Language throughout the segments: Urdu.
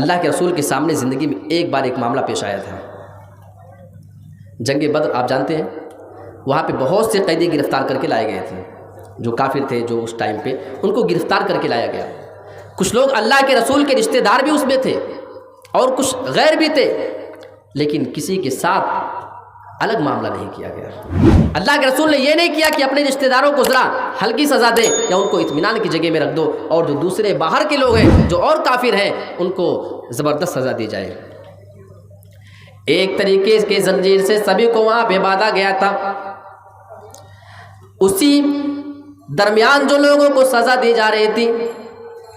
اللہ کے رسول کے سامنے زندگی میں ایک بار ایک معاملہ پیش آیا تھا۔ جنگ بدر آپ جانتے ہیں، وہاں پہ بہت سے قیدی گرفتار کر کے لائے گئے تھے، جو کافر تھے جو اس ٹائم پہ، ان کو گرفتار کر کے لایا گیا۔ کچھ لوگ اللہ کے رسول کے رشتہ دار بھی اس میں تھے اور کچھ غیر بھی تھے، لیکن کسی کے ساتھ الگ معاملہ نہیں کیا گیا۔ اللہ کے رسول نے یہ نہیں کیا کہ اپنے رشتہ داروں کو ذرا ہلکی سزا دیں یا ان کو اطمینان کی جگہ میں رکھ دو، اور جو دوسرے باہر کے لوگ ہیں جو اور کافر ہیں ان کو زبردست سزا دی جائے۔ ایک طریقے کے زنجیر سے سبھی کو وہاں پہ باندھا گیا تھا۔ اسی درمیان جو لوگوں کو سزا دی جا رہی تھی،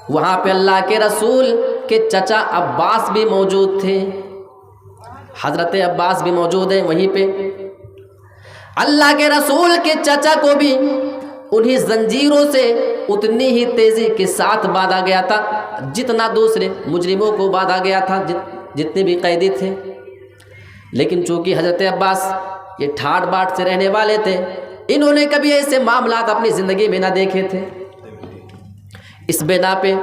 وہاں پہ اللہ کے رسول کے چچا عباس بھی موجود تھے۔ حضرت عباس بھی موجود ہیں وہیں پہ۔ اللہ کے رسول کے چچا کو بھی انہی زنجیروں سے اتنی ہی تیزی کے ساتھ باندھا گیا تھا جتنا دوسرے مجرموں کو باندھا گیا تھا، جتنے بھی قیدی تھے۔ لیکن چونکہ حضرت عباس یہ ٹھاٹ باٹ سے رہنے والے تھے، انہوں نے کبھی ایسے معاملات اپنی زندگی میں نہ دیکھے تھے۔ اس بنا پہ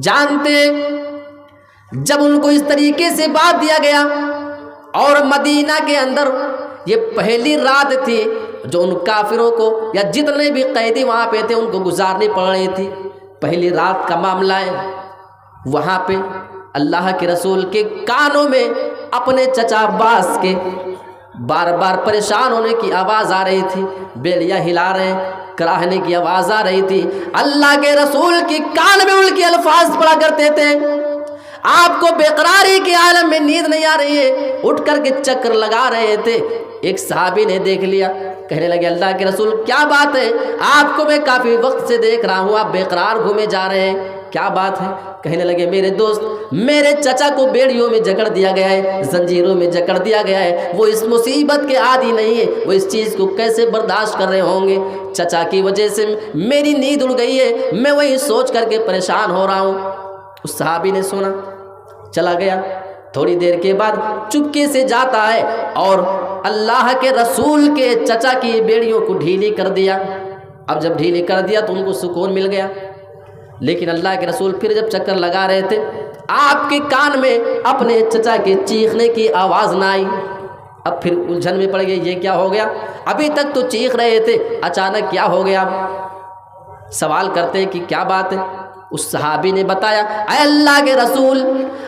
جانتے جب ان کو اس طریقے سے باندھ دیا گیا، اور مدینہ کے اندر یہ پہلی رات تھی جو ان کافروں کو یا جتنے بھی قیدی وہاں پہ تھے ان کو گزارنی پڑ رہی تھی، پہلی رات کا معاملہ ہے۔ وہاں پہ اللہ کے رسول کے کانوں میں اپنے چچا عباس کے بار بار پریشان ہونے کی آواز آ رہی تھی، بیلیاں ہلا رہے کراہنے کی آواز آ رہی تھی۔ اللہ کے رسول کے کان میں ان کے الفاظ پڑا کرتے تھے، آپ کو بے قراری کے عالم میں نیند نہیں آ رہی ہے، اٹھ کر کے چکر لگا رہے تھے۔ ایک صحابی نے دیکھ لیا، کہنے لگے اللہ کے رسول کیا بات ہے، آپ کو میں کافی وقت سے دیکھ رہا ہوں، آپ بے قرار گھومے جا رہے ہیں، کیا بات ہے؟ کہنے لگے میرے دوست، میرے چچا کو بیڑیوں میں جکڑ دیا گیا ہے، زنجیروں میں جکڑ دیا گیا ہے، وہ اس مصیبت کے عادی نہیں ہے، وہ اس چیز کو کیسے برداشت کر رہے ہوں گے؟ چچا کی وجہ سے میری نیند اڑ گئی ہے، میں وہی سوچ کر کے پریشان ہو رہا ہوں۔ اس صحابی نے سنا، چلا گیا۔ تھوڑی دیر کے بعد چپکے سے جاتا ہے اور اللہ کے رسول کے چچا کی بیڑیوں کو ڈھیلی کر دیا۔ اب جب ڈھیلی کر دیا تو ان کو سکون مل گیا، لیکن اللہ کے رسول پھر جب چکر لگا رہے تھے، آپ کے کان میں اپنے چچا کے چیخنے کی آواز نہ آئی۔ اب پھر الجھن میں پڑ گئے، یہ کیا ہو گیا؟ ابھی تک تو چیخ رہے تھے، اچانک کیا ہو گیا؟ سوال کرتے ہیں کہ کیا بات ہے؟ اس صحابی نے بتایا، اے اللہ کے رسول،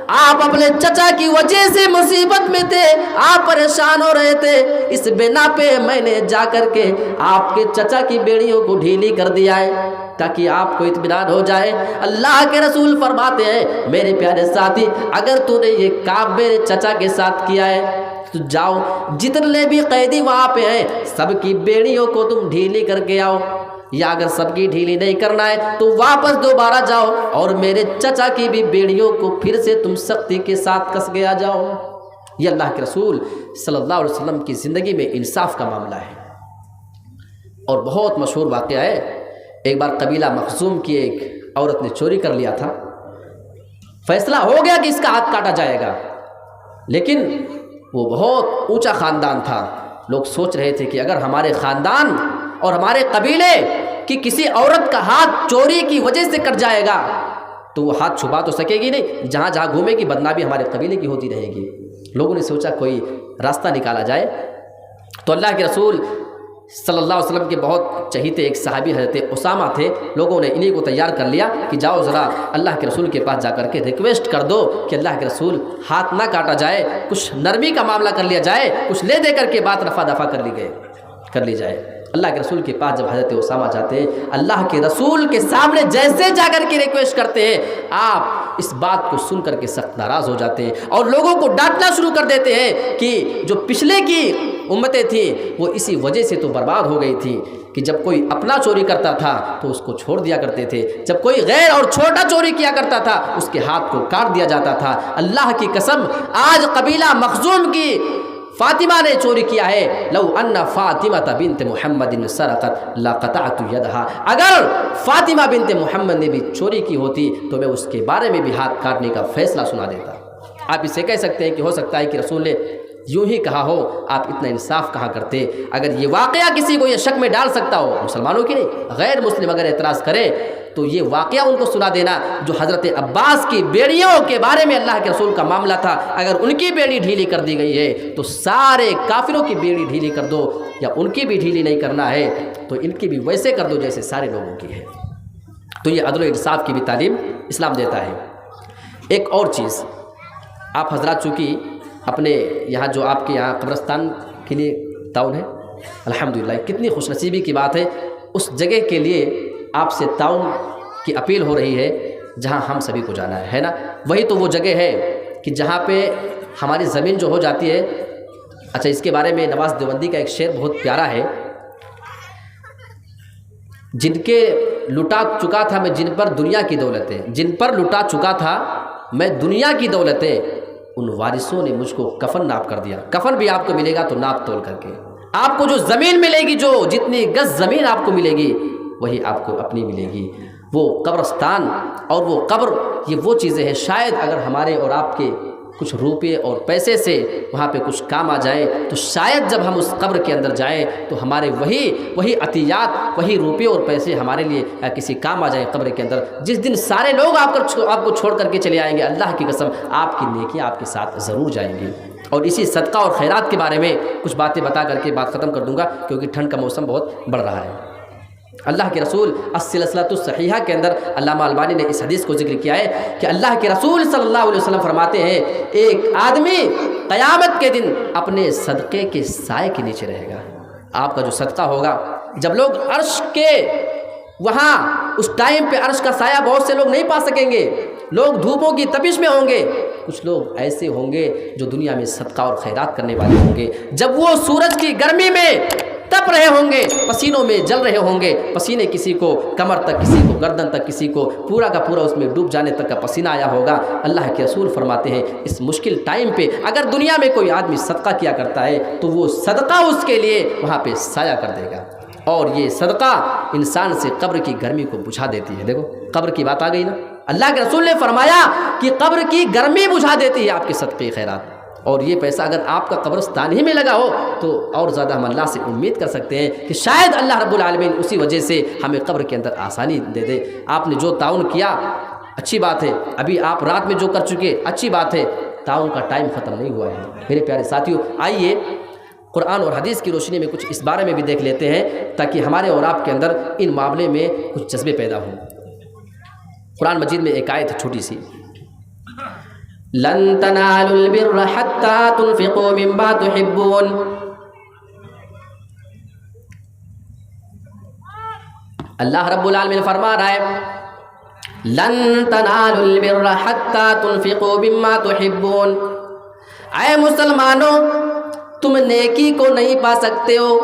آپ اپنے چچا کی وجہ سے مصیبت میں تھے، آپ پریشان ہو رہے تھے، اس بنا پہ میں نے جا کر کے آپ کے چچا کی بیڑیوں کو ڈھیلی کر دیا ہے تاکہ آپ کو اطمینان ہو جائے۔ اللہ کے رسول فرماتے ہیں، میرے پیارے ساتھی، اگر تو نے یہ کام میرے چچا کے ساتھ کیا ہے تو جاؤ، جتنے بھی قیدی وہاں پہ ہیں سب کی بیڑیوں کو تم ڈھیلی کر کے آؤ، یا اگر سب کی ڈھیلی نہیں کرنا ہے تو واپس دوبارہ جاؤ اور میرے چچا کی بھی بیڑیوں کو پھر سے تم سختی کے ساتھ کس کے آ جاؤ۔ یہ اللہ کے رسول صلی اللہ علیہ وسلم کی زندگی میں انصاف کا معاملہ ہے، اور بہت مشہور واقعہ ہے۔ ایک بار قبیلہ مخزوم کی ایک عورت نے چوری کر لیا تھا، فیصلہ ہو گیا کہ اس کا ہاتھ کاٹا جائے گا، لیکن وہ بہت اونچا خاندان تھا۔ لوگ سوچ رہے تھے کہ اگر ہمارے خاندان اور ہمارے قبیلے کی کسی عورت کا ہاتھ چوری کی وجہ سے کٹ جائے گا تو وہ ہاتھ چھپا تو سکے گی نہیں، جہاں جہاں گھومے گی بدنامی ہمارے قبیلے کی ہوتی رہے گی۔ لوگوں نے سوچا کوئی راستہ نکالا جائے، تو اللہ کے رسول صلی اللہ علیہ وسلم کے بہت چہیتے ایک صحابی حضرت اسامہ تھے، لوگوں نے انہی کو تیار کر لیا کہ جاؤ ذرا اللہ کے رسول کے پاس جا کر کے ریکویسٹ کر دو کہ اللہ کے رسول ہاتھ نہ کاٹا جائے، کچھ نرمی کا معاملہ کر لیا جائے، کچھ لے دے کر کے بات رفع دفع کر لی جائے۔ اللہ کے رسول کے پاس جب حضرت اسامہ جاتے ہیں، اللہ کے رسول کے سامنے جیسے جا کر کے ریکویسٹ کرتے ہیں، آپ اس بات کو سن کر کے سخت ناراض ہو جاتے ہیں اور لوگوں کو ڈانٹنا شروع کر دیتے ہیں کہ جو پچھلے کی امتیں تھیں وہ اسی وجہ سے تو برباد ہو گئی تھی کہ جب کوئی اپنا چوری کرتا تھا تو اس کو چھوڑ دیا کرتے تھے، جب کوئی غیر اور چھوٹا چوری کیا کرتا تھا اس کے ہاتھ کو کاٹ دیا جاتا تھا۔ اللہ کی قسم، آج قبیلہ مخزوم کی فاطمہ نے چوری کیا ہے، لو ان فاطمہ بنت محمد سرقت لقطعت یدها، اگر فاطمہ بنت محمد نے بھی چوری کی ہوتی تو میں اس کے بارے میں بھی ہاتھ کاٹنے کا فیصلہ سنا دیتا۔ آپ اسے کہہ سکتے ہیں کہ ہو سکتا ہے کہ رسول نے یوں ہی کہا ہو آپ اتنا انصاف کہاں کرتے؟ اگر یہ واقعہ کسی کو یہ شک میں ڈال سکتا ہو، مسلمانوں کی نہیں، غیر مسلم اگر اعتراض کرے تو یہ واقعہ ان کو سنا دینا جو حضرت عباس کی بیڑیوں کے بارے میں اللہ کے رسول کا معاملہ تھا۔ اگر ان کی بیڑی ڈھیلی کر دی گئی ہے تو سارے کافروں کی بیڑی ڈھیلی کر دو، یا ان کی بھی ڈھیلی نہیں کرنا ہے تو ان کی بھی ویسے کر دو جیسے سارے لوگوں کی ہے۔ تو یہ عدل و انصاف کی بھی تعلیم اسلام دیتا ہے۔ ایک اور چیز، آپ حضرات چونکہ اپنے یہاں جو آپ کے یہاں قبرستان کے لیے تعاون ہے، الحمدللہ کتنی خوش نصیبی کی بات ہے، اس جگہ کے لیے آپ سے تعاون کی اپیل ہو رہی ہے جہاں ہم سبھی کو جانا ہے نا؟ وہی تو وہ جگہ ہے کہ جہاں پہ ہماری زمین جو ہو جاتی ہے۔ اچھا، اس کے بارے میں نواز دیوبندی کا ایک شعر بہت پیارا ہے، جن کے لٹا چکا تھا میں جن پر دنیا کی دولتیں، جن پر لٹا چکا تھا میں دنیا کی دولتیں، ان وارثوں نے مجھ کو کفن ناپ کر دیا۔ کفن بھی آپ کو ملے گا تو ناپ تول کر کے، آپ کو جو زمین ملے گی، جو جتنی گز زمین آپ کو ملے گی وہی آپ کو اپنی ملے گی۔ وہ قبرستان اور وہ قبر، یہ وہ چیزیں ہیں شاید اگر ہمارے اور آپ کے کچھ روپے اور پیسے سے وہاں پہ کچھ کام آ جائے تو شاید جب ہم اس قبر کے اندر جائیں تو ہمارے وہی عطیات، وہی روپے اور پیسے ہمارے لیے کسی کام آ جائیں قبر کے اندر۔ جس دن سارے لوگ آپ کو چھوڑ کر کے چلے آئیں گے، اللہ کی قسم آپ کی نیکیاں آپ کے ساتھ ضرور جائیں گی۔ اور اسی صدقہ اور خیرات کے بارے میں کچھ باتیں بتا کر کے بات ختم کر دوں گا کیونکہ ٹھنڈ کا موسم بہت بڑھ رہا ہے۔ اللہ کے رسول السلسلۃ الصحیحہ کے اندر علامہ البانی نے اس حدیث کو ذکر کیا ہے کہ اللہ کے رسول صلی اللہ علیہ وسلم فرماتے ہیں ایک آدمی قیامت کے دن اپنے صدقے کے سائے کے نیچے رہے گا۔ آپ کا جو صدقہ ہوگا، جب لوگ عرش کے وہاں اس ٹائم پہ عرش کا سایہ بہت سے لوگ نہیں پا سکیں گے، لوگ دھوپوں کی تپش میں ہوں گے، کچھ لوگ ایسے ہوں گے جو دنیا میں صدقہ اور خیرات کرنے والے ہوں گے، جب وہ سورج کی گرمی میں تپ رہے ہوں گے، پسینوں میں جل رہے ہوں گے، پسینے کسی کو کمر تک، کسی کو گردن تک، کسی کو پورا کا پورا اس میں ڈوب جانے تک کا پسینہ آیا ہوگا۔ اللہ کے رسول فرماتے ہیں اس مشکل ٹائم پہ اگر دنیا میں کوئی آدمی صدقہ کیا کرتا ہے تو وہ صدقہ اس کے لیے وہاں پہ سایہ کر دے گا، اور یہ صدقہ انسان سے قبر کی گرمی کو بجھا دیتی ہے۔ دیکھو قبر کی بات آ گئی نا، اللہ کے رسول نے فرمایا کہ قبر کی گرمی بجھا دیتی ہے آپ کے صدقے خیرات، اور یہ پیسہ اگر آپ کا قبرستان ہی میں لگا ہو تو اور زیادہ ہم اللہ سے امید کر سکتے ہیں کہ شاید اللہ رب العالمین اسی وجہ سے ہمیں قبر کے اندر آسانی دے دے۔ آپ نے جو تعاون کیا اچھی بات ہے، ابھی آپ رات میں جو کر چکے اچھی بات ہے، تعاون کا ٹائم ختم نہیں ہوا ہے۔ میرے پیارے ساتھیوں، آئیے قرآن اور حدیث کی روشنی میں کچھ اس بارے میں بھی دیکھ لیتے ہیں تاکہ ہمارے اور آپ کے اندر ان معاملے میں کچھ جذبے پیدا ہوں۔ قرآن مجید میں ایک آیت چھوٹی سی، لن تنالوا البر حتى تنفقوا مما تحبون، اللہ رب العالمین فرما رہا ہے لن تنالوا البر حتى تنفقوا مما تحبون، اے مسلمانوں تم نیکی کو نہیں پا سکتے ہو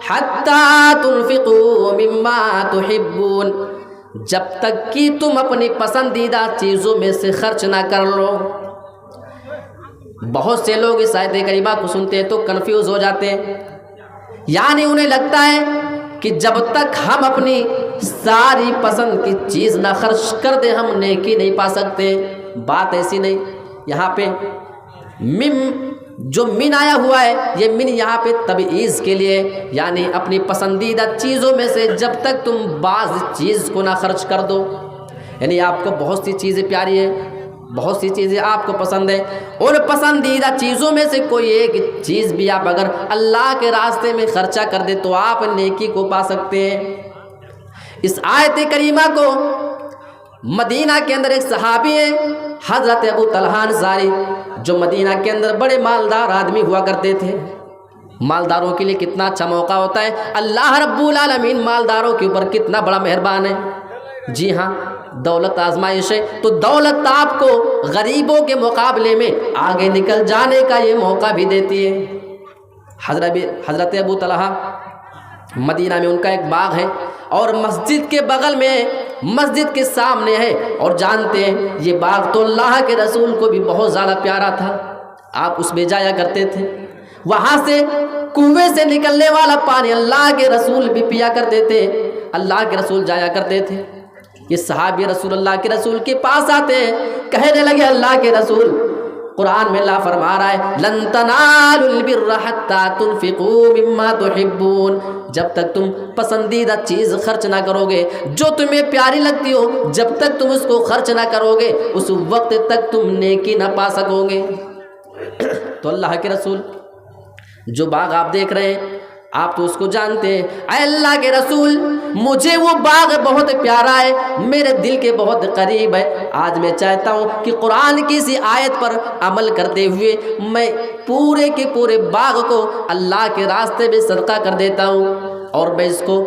حتى تنفقوا مما تحبون، جب تک کہ تم اپنی پسندیدہ چیزوں میں سے خرچ نہ کر لو۔ بہت سے لوگ اس آیت کریمہ کو سنتے ہیں تو کنفیوز ہو جاتے ہیں، یعنی انہیں لگتا ہے کہ جب تک ہم اپنی ساری پسند کی چیز نہ خرچ کر دیں ہم نیکی نہیں پا سکتے۔ بات ایسی نہیں، یہاں پہ جو من آیا ہوا ہے یہ من یہاں پہ تبعیض کے لیے، یعنی اپنی پسندیدہ چیزوں میں سے جب تک تم بعض چیز کو نہ خرچ کر دو، یعنی آپ کو بہت سی چیزیں پیاری ہیں، بہت سی چیزیں آپ کو پسند ہیں، اور پسندیدہ چیزوں میں سے کوئی ایک چیز بھی آپ اگر اللہ کے راستے میں خرچہ کر دے تو آپ نیکی کو پا سکتے ہیں۔ اس آیت کریمہ کو مدینہ کے اندر ایک صحابی ہیں حضرت ابو طلحہ انصاری، جو مدینہ کے اندر بڑے مالدار آدمی ہوا کرتے تھے۔ مالداروں کے لیے کتنا اچھا موقع ہوتا ہے، اللہ رب العالمین مالداروں کے اوپر کتنا بڑا مہربان ہے۔ جی ہاں، دولت آزمائش ہے تو دولت آپ کو غریبوں کے مقابلے میں آگے نکل جانے کا یہ موقع بھی دیتی ہے۔ حضرت ابو طلحہ مدینہ میں ان کا ایک باغ ہے اور مسجد کے بغل میں، مسجد کے سامنے ہے، اور جانتے ہیں یہ باغ تو اللہ کے رسول کو بھی بہت زیادہ پیارا تھا، آپ اس میں جایا کرتے تھے، وہاں سے کنویں سے نکلنے والا پانی اللہ کے رسول بھی پیا کرتے تھے، اللہ کے رسول جایا کرتے تھے۔ یہ صحابی رسول اللہ کے رسول کے پاس آتے ہیں، کہنے لگے اللہ کے رسول قرآن میں اللہ فرما رہا ہے لن تنالوا البر حتى تنفقوا مما تحبون، جب تک تم پسندیدہ چیز خرچ نہ کرو گے جو تمہیں پیاری لگتی ہو، جب تک تم اس کو خرچ نہ کرو گے اس وقت تک تم نیکی نہ پا سکو گے۔ تو اللہ کے رسول جو باغ آپ دیکھ رہے ہیں آپ تو اس کو جانتے ہیں، اے اللہ کے رسول مجھے وہ باغ بہت پیارا ہے، میرے دل کے بہت قریب ہے، آج میں چاہتا ہوں کہ قرآن کی اسی آیت پر عمل کرتے ہوئے میں پورے کے پورے باغ کو اللہ کے راستے میں صدقہ کر دیتا ہوں اور میں اس کو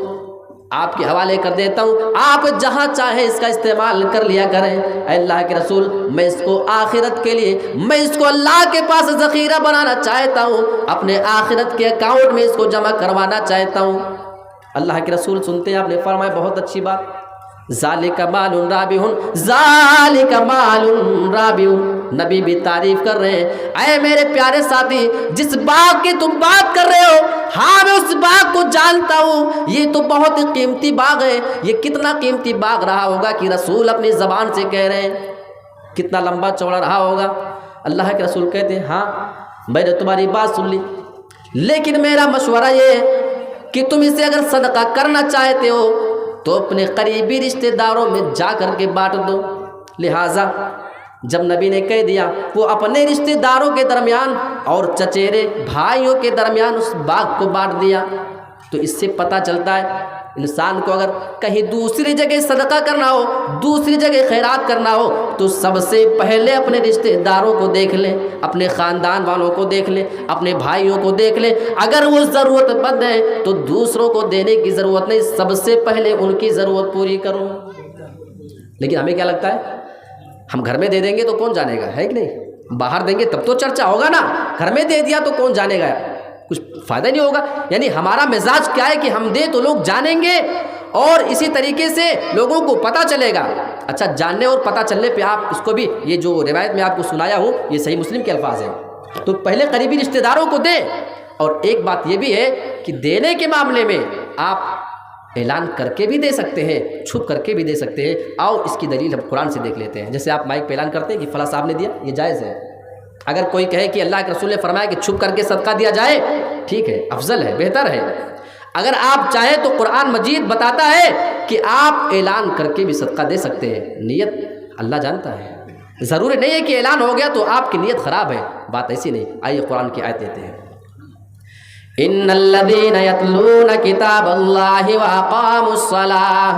آپ کے حوالے کر دیتا ہوں، آپ جہاں چاہیں اس کا استعمال کر لیا کریں۔ اے اللہ کے رسول میں اس کو آخرت کے لیے، میں اس کو اللہ کے پاس ذخیرہ بنانا چاہتا ہوں، اپنے آخرت کے اکاؤنٹ میں اس کو جمع کروانا چاہتا ہوں۔ اللہ کے رسول سنتے ہیں، آپ نے فرمایا بہت اچھی بات، ذالک مال رابح، ذالک مال رابح، نبی بھی تعریف کر رہے ہیں، اے میرے پیارے ساتھی جس باغ کی تم بات کر رہے ہو، ہاں میں اس باغ کو جانتا ہوں، یہ تو بہت قیمتی باغ ہے۔ یہ کتنا قیمتی باغ رہا ہوگا کہ رسول اپنی زبان سے کہہ رہے ہیں، کتنا لمبا چوڑا رہا ہوگا۔ اللہ کے رسول کہتے ہیں ہاں میں نے تمہاری بات سن لی، لیکن میرا مشورہ یہ ہے کہ تم اسے اگر صدقہ کرنا چاہتے ہو تو اپنے قریبی رشتہ داروں میں جا کر کے بانٹ دو۔ لہٰذا جب نبی نے کہہ دیا وہ اپنے رشتہ داروں کے درمیان اور چچیرے بھائیوں کے درمیان اس باغ کو بانٹ دیا، تو اس سے پتہ چلتا ہے انسان کو اگر کہیں دوسری جگہ صدقہ کرنا ہو، دوسری جگہ خیرات کرنا ہو تو سب سے پہلے اپنے رشتہ داروں کو دیکھ لیں، اپنے خاندان والوں کو دیکھ لیں، اپنے بھائیوں کو دیکھ لیں، اگر وہ ضرورت مند ہیں تو دوسروں کو دینے کی ضرورت نہیں، سب سے پہلے ان کی ضرورت پوری کرو۔ لیکن ہمیں کیا لگتا ہے ہم گھر میں دے دیں گے تو کون جانے گا، ہے کہ نہیں؟ باہر دیں گے تب تو چرچا ہوگا نا، گھر میں دے دیا تو کون جانے گا، کچھ فائدہ نہیں ہوگا۔ یعنی ہمارا مزاج کیا ہے کہ ہم دیں تو لوگ جانیں گے اور اسی طریقے سے لوگوں کو پتہ چلے گا۔ اچھا جاننے اور پتہ چلنے پہ آپ اس کو بھی، یہ جو روایت میں آپ کو سنایا ہوں یہ صحیح مسلم کے الفاظ ہیں، تو پہلے قریبی رشتہ داروں کو دیں۔ اور ایک بات یہ بھی ہے کہ دینے کے معاملے میں آپ اعلان کر کے بھی دے سکتے ہیں، چھپ کر کے بھی دے سکتے ہیں۔ آؤ اس کی دلیل ہم قرآن سے دیکھ لیتے ہیں۔ جیسے آپ مائک پہ اعلان کرتے ہیں کہ فلاں صاحب نے دیا، یہ جائز ہے۔ اگر کوئی کہے کہ اللہ کے رسول نے فرمایا کہ چھپ کر کے صدقہ دیا جائے، ٹھیک ہے، افضل ہے، بہتر ہے۔ اگر آپ چاہیں تو قرآن مجید بتاتا ہے کہ آپ اعلان کر کے بھی صدقہ دے سکتے ہیں، نیت اللہ جانتا ہے۔ ضروری نہیں ہے کہ اعلان ہو گیا تو آپ کی نیت خراب ہے، بات ایسی نہیں۔ آئیے قرآن کی آیت لیتے ہیں۔ ان الذين يتلون كتاب الله واقاموا الصلاه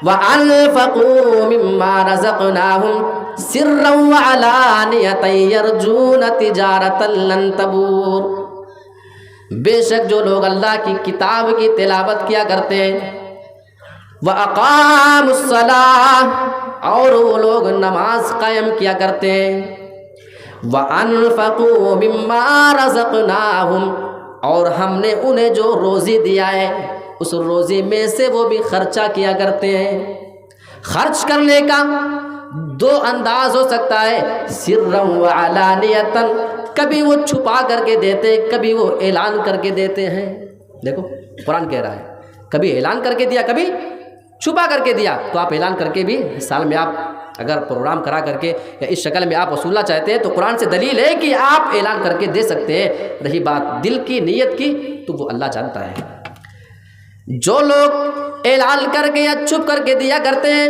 وانفقوا مما رزقناهم سرا وعلانية يرجون تجارة لن تبور، بے شک جو لوگ اللہ کی کتاب کی تلاوت کیا کرتے ہیں، واقاموا الصلاه اور وہ لوگ نماز قائم کیا کرتے ہیں، وانفقوا مما رزقناهم اور ہم نے انہیں جو روزی دیا ہے اس روزی میں سے وہ بھی خرچہ کیا کرتے ہیں۔ خرچ کرنے کا دو انداز ہو سکتا ہے، سرًا وعلانیۃً، کبھی وہ چھپا کر کے دیتے، کبھی وہ اعلان کر کے دیتے ہیں۔ دیکھو قرآن کہہ رہا ہے کبھی اعلان کر کے دیا، کبھی چھپا کر کے دیا۔ تو آپ اعلان کر کے بھی سال میں آپ اگر پروگرام کرا کر کے یا اس شکل میں آپ وصولہ چاہتے ہیں تو قرآن سے دلیل ہے کہ آپ اعلان کر کے دے سکتے ہیں۔ رہی بات دل کی نیت کی تو وہ اللہ جانتا ہے۔ جو لوگ اعلان کر کے یا چھپ کر کے دیا کرتے ہیں،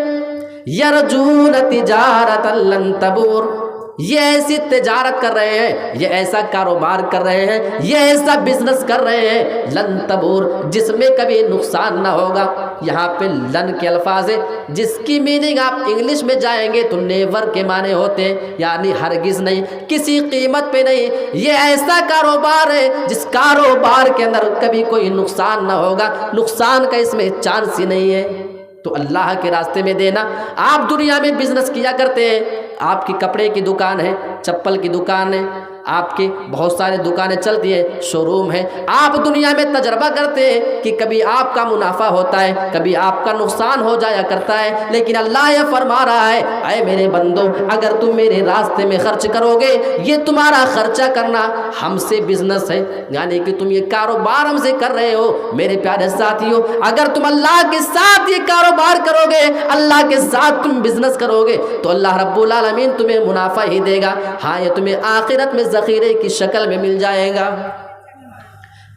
یرجون تجارۃ لن تبور، یہ ایسی تجارت کر رہے ہیں، یہ ایسا کاروبار کر رہے ہیں، یہ ایسا بزنس کر رہے ہیں، لن تبور، جس میں کبھی نقصان نہ ہوگا۔ یہاں پہ لن کے الفاظ ہے جس کی میننگ آپ انگلش میں جائیں گے تو نیور کے معنی ہوتے ہیں، یعنی ہرگز نہیں، کسی قیمت پہ نہیں۔ یہ ایسا کاروبار ہے جس کاروبار کے اندر کبھی کوئی نقصان نہ ہوگا، نقصان کا اس میں چانس ہی نہیں ہے۔ تو اللہ کے راستے میں دینا۔ آپ دنیا میں بزنس کیا کرتے ہیں، آپ کی کپڑے کی دکان ہے، چپل کی دکان ہے، آپ کے بہت سارے دکانیں چلتی ہیں، شو روم ہے، آپ دنیا میں تجربہ کرتے ہیں کہ کبھی آپ کا منافع ہوتا ہے، کبھی آپ کا نقصان ہو جایا کرتا ہے، لیکن اللہ یہ فرما رہا ہے اے میرے بندو اگر تم میرے راستے میں خرچ کرو گے، یہ تمہارا خرچہ کرنا ہم سے بزنس ہے، یعنی کہ تم یہ کاروبار ہم سے کر رہے ہو میرے پیارے ساتھیوں، اگر تم اللہ کے ساتھ یہ کاروبار کرو گے، اللہ کے ساتھ تم بزنس کرو گے تو اللہ رب العالمین تمہیں منافع ہی دے گا، ہاں یہ تمہیں آخرت میں ذخیرے کی شکل میں مل جائے گا۔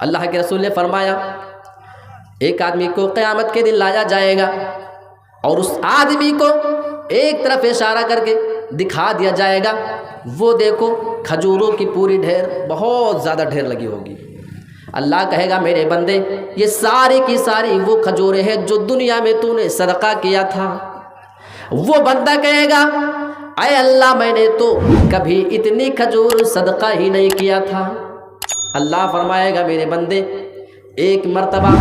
اللہ کے رسول نے فرمایا ایک آدمی کو قیامت کے دن لایا جائے گا اور اس آدمی کو ایک طرف اشارہ کر کے دکھا دیا جائے گا، وہ دیکھو کھجوروں کی پوری ڈھیر، بہت زیادہ ڈھیر لگی ہوگی۔ اللہ کہے گا میرے بندے یہ ساری کی ساری وہ کھجوریں ہیں جو دنیا میں تو نے صدقہ کیا تھا۔ وہ بندہ کہے گا اے اللہ میں نے تو کبھی اتنی کھجور صدقہ ہی نہیں کیا تھا۔ اللہ فرمائے گا میرے بندے ایک مرتبہ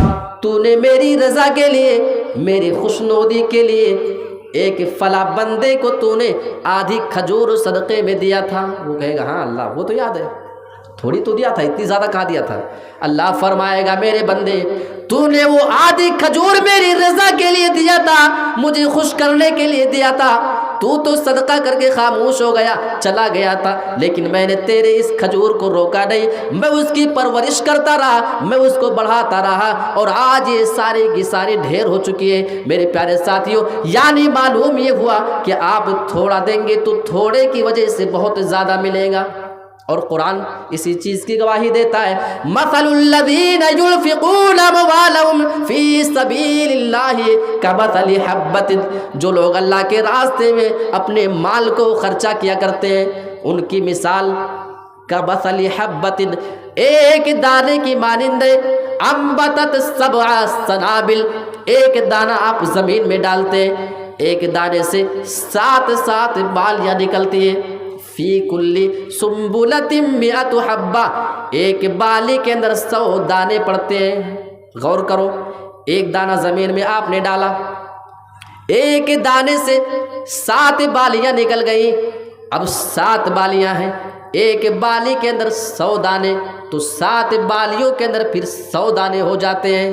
تو نے میری رضا کے لیے، میری خوشنودی کے لیے ایک فلاں بندے کو تو نے آدھی کھجور صدقے میں دیا تھا۔ وہ کہے گا ہاں اللہ وہ تو یاد ہے، تھوڑی تو دیا تھا، اتنی زیادہ کہاں دیا تھا۔ اللہ فرمائے گا میرے بندے تو نے وہ آدھی کھجور میری رضا کے لیے دیا تھا، مجھے خوش کرنے کے لیے دیا تھا، تو صدقہ کر کے خاموش ہو گیا، چلا گیا تھا، لیکن میں نے تیرے اس کھجور کو روکا نہیں، میں اس کی پرورش کرتا رہا، میں اس کو بڑھاتا رہا، اور آج یہ ساری کی ساری ڈھیر ہو چکی ہے۔ میرے پیارے ساتھیوں یعنی معلوم یہ ہوا کہ آپ تھوڑا دیں گے تو تھوڑے کی وجہ سے بہت زیادہ ملے گا، اور قرآن اسی چیز کی گواہی دیتا ہے مثل الذین ينفقون اموالهم فی سبیل اللہ کمثل حبۃ، جو لوگ اللہ کے راستے میں اپنے مال کو خرچہ کیا کرتے ہیں ان کی مثال کمثل حبۃ، ایک دانے کی مانند ہے، انبتت سبع سنابل، ایک دانہ آپ زمین میں ڈالتے ہیں، ایک دانے سے 7 بالیاں نکلتی ہیں، فی کلی سنبلۃ مئۃ حبہ، ایک بالی کے اندر 100 دانے پڑتے ہیں۔ غور کرو ایک دانہ زمین میں آپ نے ڈالا، ایک دانے سے 7 بالیاں نکل گئی، اب 7 بالیاں ہیں، ایک بالی کے اندر 100 دانے، تو 7 بالیوں کے اندر پھر 100 دانے ہو جاتے ہیں۔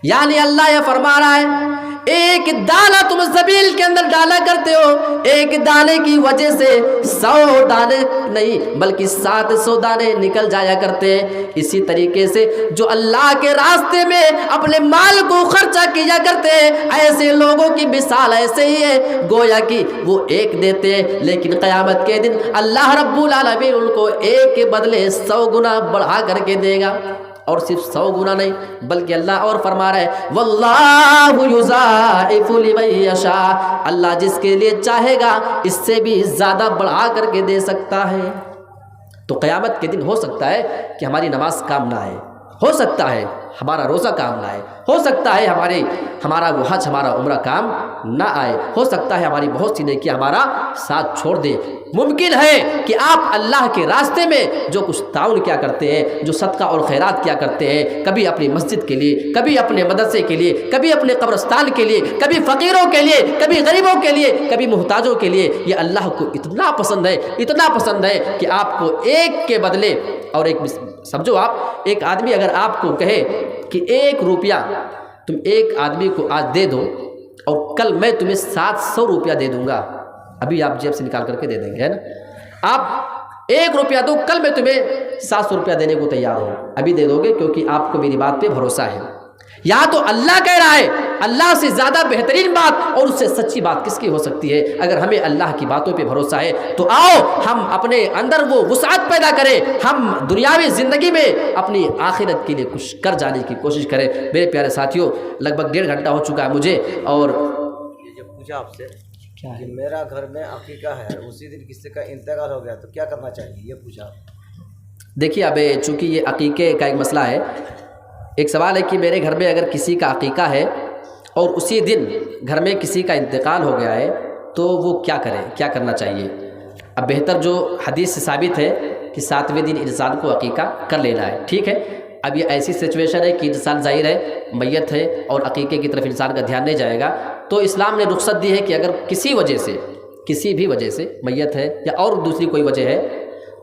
یعنی اللہ یہ فرما رہا ہے ایک دانہ تم زمین کے اندر ڈالا کرتے ہو، ایک دانے کی وجہ سے 100 دانے نہیں بلکہ 700 دانے نکل جایا کرتے ہیں۔ اسی طریقے سے جو اللہ کے راستے میں اپنے مال کو خرچہ کیا کرتے ہیں، ایسے لوگوں کی مثال ایسے ہی ہے، گویا کہ وہ ایک دیتے ہیں لیکن قیامت کے دن اللہ رب العالمین ان کو ایک کے بدلے 100 گنا بڑھا کر کے دے گا، اور صرف 100 گنا نہیں بلکہ اللہ اور فرما رہا ہے واللہ یضاعف لمن یشاء، اللہ جس کے لیے چاہے گا اس سے بھی زیادہ بڑھا کر کے دے سکتا ہے۔ تو قیامت کے دن ہو سکتا ہے کہ ہماری نماز کام نہ آئے، ہو سکتا ہے ہمارا روزہ کام نہ آئے، ہو سکتا ہے ہمارا وہ حج ہمارا عمرہ کام نہ آئے، ہو سکتا ہے ہماری بہت سی نیکیاں ہمارا ساتھ چھوڑ دے۔ ممکن ہے کہ آپ اللہ کے راستے میں جو کچھ تعاون کیا کرتے ہیں، جو صدقہ اور خیرات کیا کرتے ہیں، کبھی اپنی مسجد کے لیے، کبھی اپنے مدرسے کے لیے، کبھی اپنے قبرستان کے لیے، کبھی فقیروں کے لیے، کبھی غریبوں کے لیے، کبھی محتاجوں کے لیے، یہ اللہ کو اتنا پسند ہے، اتنا پسند ہے کہ آپ کو ایک کے بدلے، اور ایک سمجھو آپ ایک آدمی اگر آپ کو کہے کہ 1 روپیہ تم ایک آدمی کو آج دے دو اور کل میں تمہیں 700 روپیہ دے دوں گا، ابھی آپ جیب سے نکال کر کے دے دیں گے، ہے نا؟ آپ 1 روپیہ دو، کل میں تمہیں 700 روپیہ دینے کو تیار ہوں، ابھی دے دو گے کیونکہ آپ کو میری بات پہ بھروسہ ہے۔ یہاں تو اللہ کہہ رہا ہے اللہ سے زیادہ بہترین بات اور اس سے سچی بات کس کی ہو سکتی ہے؟ اگر ہمیں اللہ کی باتوں پہ بھروسہ ہے تو آؤ ہم اپنے اندر وہ وسعت پیدا کریں، ہم دنیاوی زندگی میں اپنی آخرت کے لیے کچھ کر جانے کی کوشش کریں۔ میرے پیارے ساتھیوں لگ بھگ 1.5 گھنٹہ ہو چکا ہے مجھے، اور یہ جو پوچھا آپ سے کہ میرا گھر میں عقیقہ ہے، اسی دن کسی کا انتقال ہو گیا تو کیا کرنا چاہیے، یہ پوچھا۔ دیکھیے اب چونکہ یہ عقیقے کا ایک مسئلہ ہے، ایک سوال ہے کہ میرے گھر میں اگر کسی کا عقیقہ ہے اور اسی دن گھر میں کسی کا انتقال ہو گیا ہے تو وہ کیا کرے، کیا کرنا چاہیے؟ اب بہتر جو حدیث سے ثابت ہے کہ 7ویں دن انسان کو عقیقہ کر لینا ہے، ٹھیک ہے۔ اب یہ ایسی سچویشن ہے کہ انسان ظاہر ہے میت ہے اور عقیقے کی طرف انسان کا دھیان نہیں جائے گا، تو اسلام نے رخصت دی ہے کہ اگر کسی وجہ سے، کسی بھی وجہ سے میت ہے یا اور دوسری کوئی وجہ ہے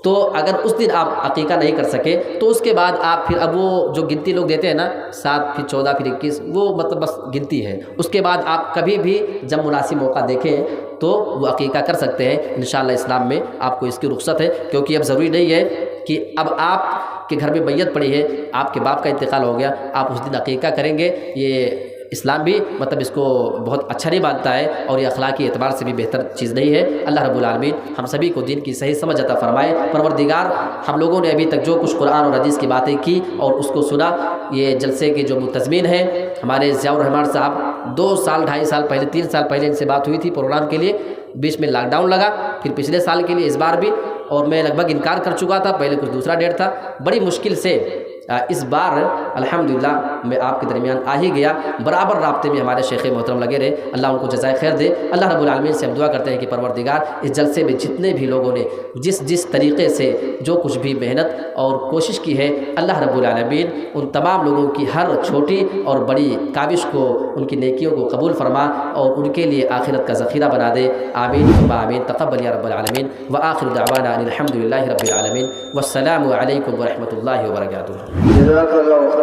تو اگر اس دن آپ عقیقہ نہیں کر سکے تو اس کے بعد آپ پھر اب وہ جو گنتی لوگ دیتے ہیں نا 7 پھر 14 پھر 21 وہ مطلب بس گنتی ہے، اس کے بعد آپ کبھی بھی جب مناسب موقع دیکھیں تو وہ عقیقہ کر سکتے ہیں انشاءاللہ۔ اسلام میں آپ کو اس کی رخصت ہے، کیونکہ اب ضروری نہیں ہے کہ اب آپ کے گھر میں میت پڑی ہے، آپ کے باپ کا انتقال ہو گیا، آپ اس دن عقیقہ کریں گے، یہ اسلام بھی مطلب اس کو بہت اچھا نہیں مانتا ہے اور یہ اخلاقی اعتبار سے بھی بہتر چیز نہیں ہے۔ اللہ رب العالمین ہم سبھی کو دین کی صحیح سمجھ عطا فرمائے۔ پروردگار ہم لوگوں نے ابھی تک جو کچھ قرآن اور حدیث کی باتیں کی اور اس کو سنا، یہ جلسے کے جو منتظمین ہیں ہمارے ضیاء الرحمان صاحب 2 سال 2.5 سال پہلے 3 سال پہلے ان سے بات ہوئی تھی پروگرام کے لیے، بیچ میں لاک ڈاؤن لگا، پھر پچھلے سال کے لیے اس بار بھی، اور میں لگ بھگ انکار کر چکا تھا، پہلے کچھ دوسرا ڈیٹ تھا، بڑی مشکل سے اس بار الحمدللہ میں آپ کے درمیان آ ہی گیا۔ برابر رابطے میں ہمارے شیخ محترم لگے رہے، اللہ ان کو جزائے خیر دے۔ اللہ رب العالمین سے ہم دعا کرتے ہیں کہ پروردگار اس جلسے میں جتنے بھی لوگوں نے جس طریقے سے جو کچھ بھی محنت اور کوشش کی ہے، اللہ رب العالمین ان تمام لوگوں کی ہر چھوٹی اور بڑی کاوش کو، ان کی نیکیوں کو قبول فرما اور ان کے لیے آخرت کا ذخیرہ بنا دے۔ آمین ثم آمین، تقبل یا رب العالمین، وآخر دعوانا ان الحمد للہ رب العالمین، والسلام علیکم ورحمۃ اللہ وبرکاتہ۔ جزاک اللہ خیر۔